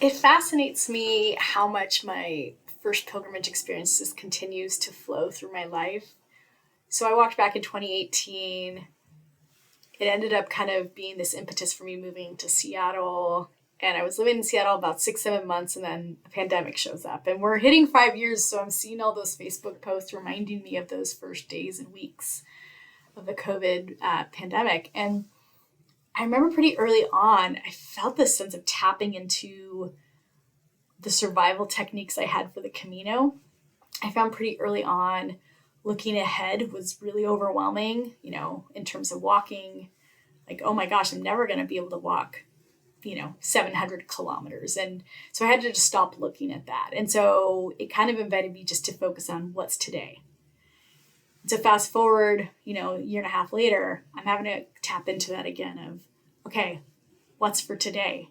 It fascinates me how much my first pilgrimage experiences continues to flow through my life. So I walked back in 2018. It ended up kind of being this impetus for me moving to Seattle. And I was living in Seattle about 6, 7 months, and then a pandemic shows up. And we're hitting 5 years, so I'm seeing all those Facebook posts reminding me of those first days and weeks of the COVID pandemic. And I remember pretty early on, I felt this sense of tapping into the survival techniques I had for the Camino. I found pretty early on looking ahead was really overwhelming, in terms of walking. Like, oh my gosh, I'm never going to be able to walk, 700 kilometers. And so I had to just stop looking at that. And so it kind of invited me just to focus on what's today. So fast forward, a year and a half later, I'm having to tap into that again of, okay, what's for today?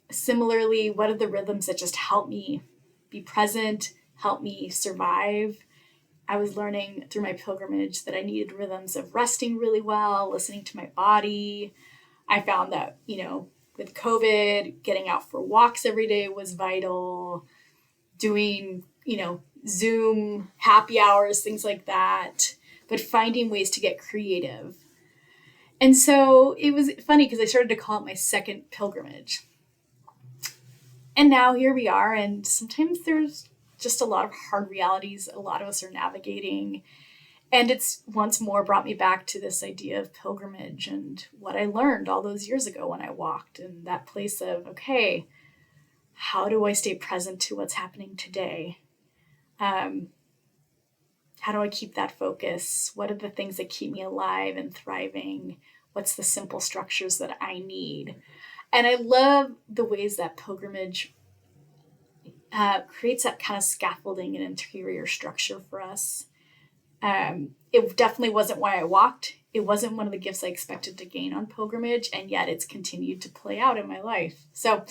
Similarly, what are the rhythms that just help me be present, help me survive? I was learning through my pilgrimage that I needed rhythms of resting really well, listening to my body. I found that, with COVID, getting out for walks every day was vital, doing, Zoom happy hours, things like that, but finding ways to get creative. And so it was funny because I started to call it my second pilgrimage. And now here we are, and sometimes there's just a lot of hard realities a lot of us are navigating. And it's once more brought me back to this idea of pilgrimage and what I learned all those years ago when I walked, and that place of, okay, how do I stay present to what's happening today? How do I keep that focus? What are the things that keep me alive and thriving? What's the simple structures that I need? And I love the ways that pilgrimage creates that kind of scaffolding and interior structure for us. It definitely wasn't why I walked. It wasn't one of the gifts I expected to gain on pilgrimage, and yet it's continued to play out in my life. So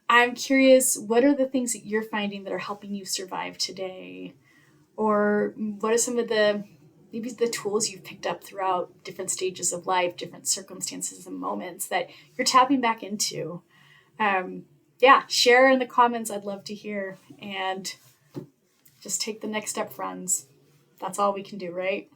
I'm curious, what are the things that you're finding that are helping you survive today? Or what are some of maybe the tools you've picked up throughout different stages of life, different circumstances and moments that you're tapping back into? Share in the comments. I'd love to hear. And just take the next step, friends. That's all we can do, right?